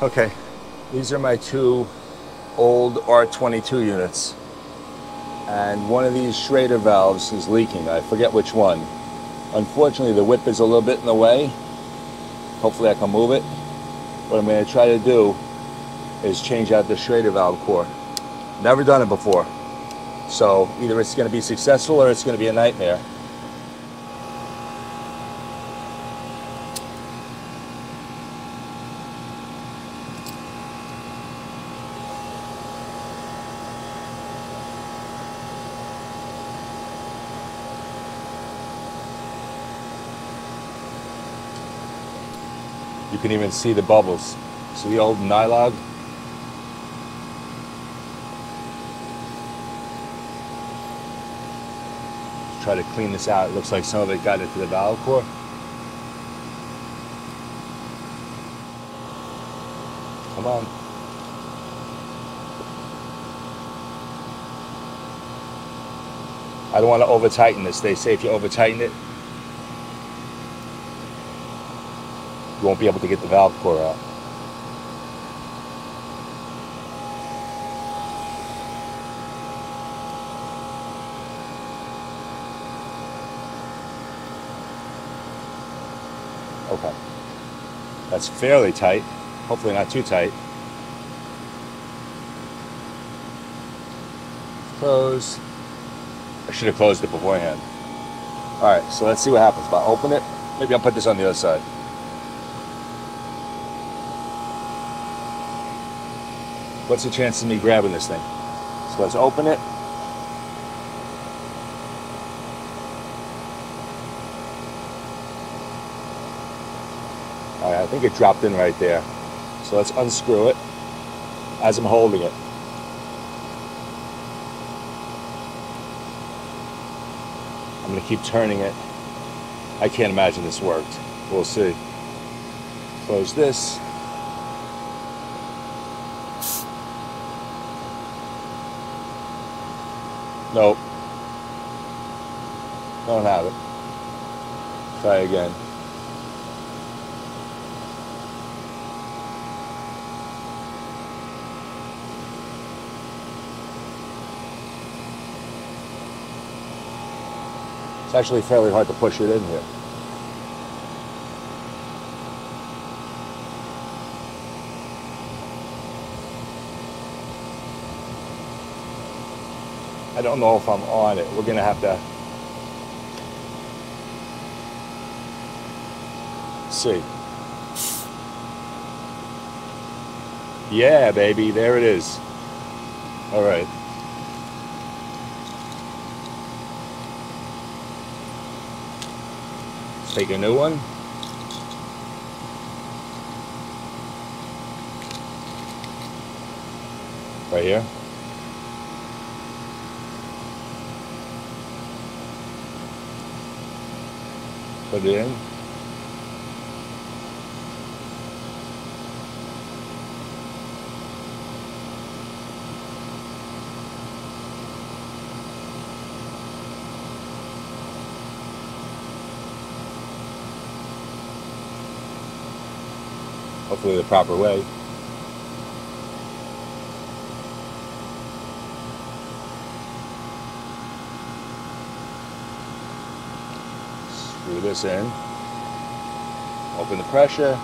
Okay, these are my two old R22 units, and one of these Schrader valves is leaking. I forget which one. Unfortunately, the whip is a little bit in the way. Hopefully I can move it. What I'm going to try to do is change out the Schrader valve core. Never done it before, so either it's going to be successful or it's going to be a nightmare. You can even see the bubbles. See the old nylog? Let's try to clean this out. It looks like some of it got into the valve core. Come on. I don't want to over tighten this. They say if you over tighten it, you won't be able to get the valve core out. Okay. That's fairly tight. Hopefully not too tight. Close. I should have closed it beforehand. Alright, so let's see what happens. If I open it, maybe I'll put this on the other side. What's the chance of me grabbing this thing? So let's open it. All right, I think it dropped in right there. So let's unscrew it as I'm holding it. I'm going to keep turning it. I can't imagine this worked. We'll see. Close this. Nope. Don't have it. Try again. It's actually fairly hard to push it in here. I don't know if I'm on it. We're going to have to see. Yeah, baby, there it is. All right. Let's take a new one. Right here. Put it in. Hopefully the proper way. Screw this in. Open the pressure.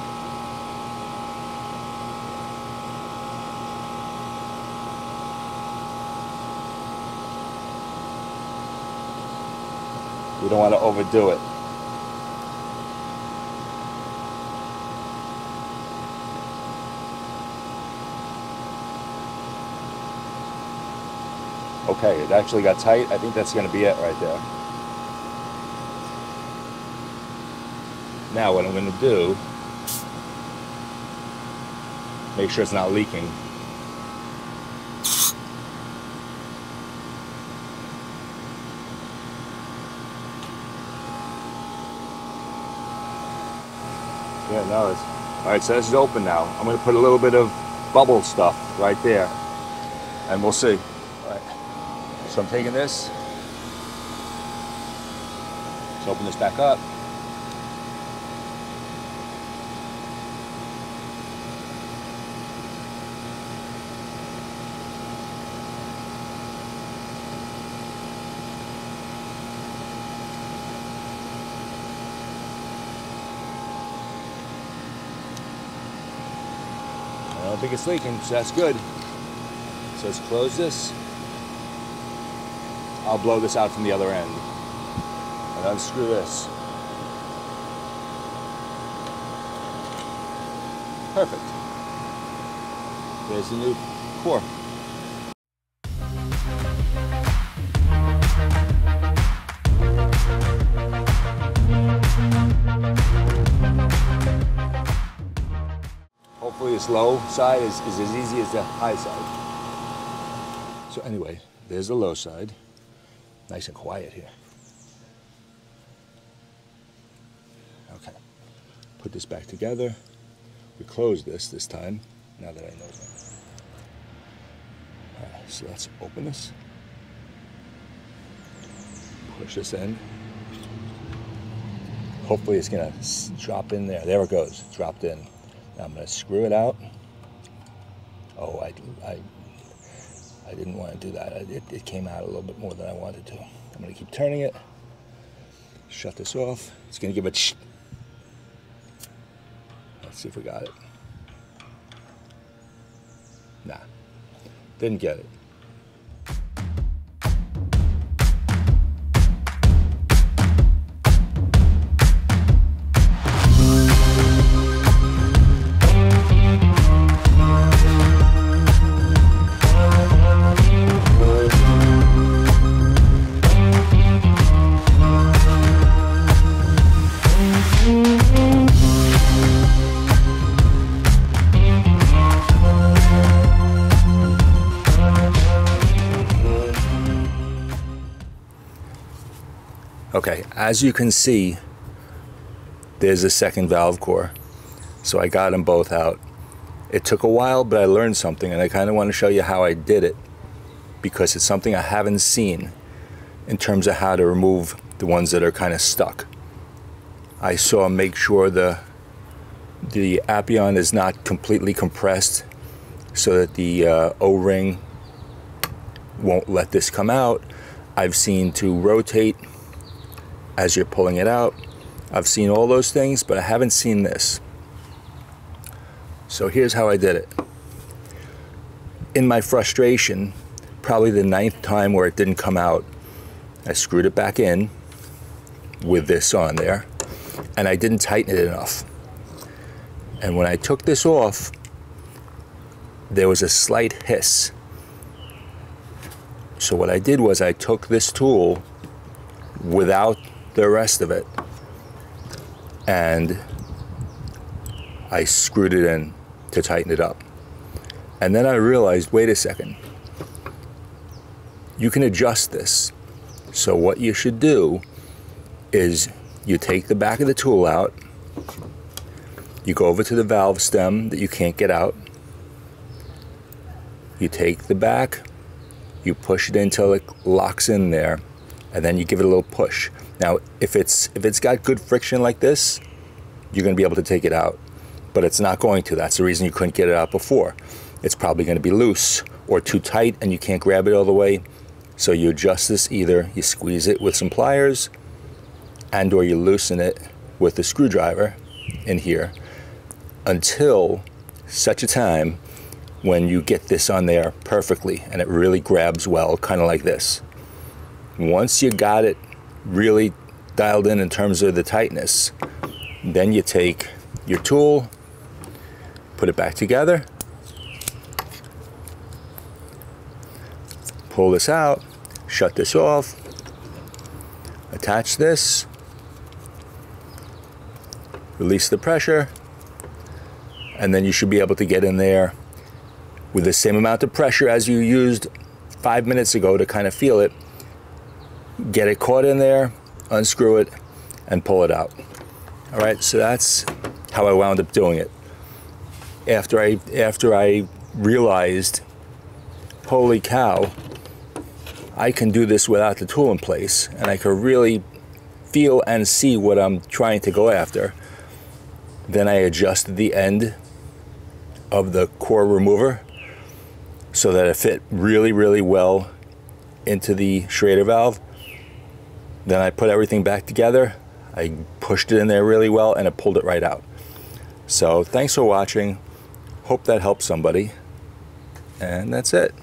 We don't want to overdo it. Okay, it actually got tight. I think that's going to be it right there. Now what I'm going to do, make sure it's not leaking. Yeah, no, it's all right. So this is open now. I'm going to put a little bit of bubble stuff right there, and we'll see. All right. So I'm taking this. Let's open this back up. don't think it's leaking, so that's good. So let's close this. I'll blow this out from the other end and unscrew this. Perfect. There's the new core. Hopefully this low side is as easy as the high side. So anyway, there's the low side. Nice and quiet here. Okay, put this back together. We close this time, now that I know that. All right, so let's open this. Push this in. Hopefully it's gonna drop in there. There it goes, dropped in. Now I'm gonna screw it out. Oh, I didn't want to do that. It came out a little bit more than I wanted to. I'm gonna keep turning it. Shut this off. It's gonna give it. Let's see if we got it. Nah, didn't get it. Okay, as you can see, there's a second valve core. So I got them both out. It took a while, but I learned something, and I kind of want to show you how I did it, because it's something I haven't seen in terms of how to remove the ones that are kind of stuck. I saw make sure the Appion is not completely compressed so that the O-ring won't let this come out. I've seen to rotate as you're pulling it out. I've seen all those things, but I haven't seen this. So here's how I did it. In my frustration, probably the 9th time where it didn't come out, I screwed it back in with this on there, and I didn't tighten it enough. And when I took this off, there was a slight hiss. So what I did was I took this tool without the rest of it, and I screwed it in to tighten it up. And then I realized, wait a second, you can adjust this. So what you should do is you take the back of the tool out, you go over to the valve stem that you can't get out, you take the back, you push it until it locks in there, and then you give it a little push. Now, if it's got good friction like this, you're going to be able to take it out, but it's not going to. That's the reason you couldn't get it out before. It's probably going to be loose or too tight, and you can't grab it all the way. So you adjust this, either you squeeze it with some pliers, and or you loosen it with a screwdriver in here, until such a time when you get this on there perfectly and it really grabs well, kind of like this. Once you got it really dialed in terms of the tightness, then you take your tool, put it back together, pull this out, shut this off, attach this, release the pressure, and then you should be able to get in there with the same amount of pressure as you used 5 minutes ago to kind of feel it. Get it caught in there, unscrew it, and pull it out. All right, so that's how I wound up doing it. After I realized, holy cow, I can do this without the tool in place, and I can really feel and see what I'm trying to go after. Then I adjusted the end of the core remover so that it fit really, really well into the Schrader valve. Then I put everything back together. I pushed it in there really well, and it pulled it right out. So thanks for watching. Hope that helps somebody. And that's it.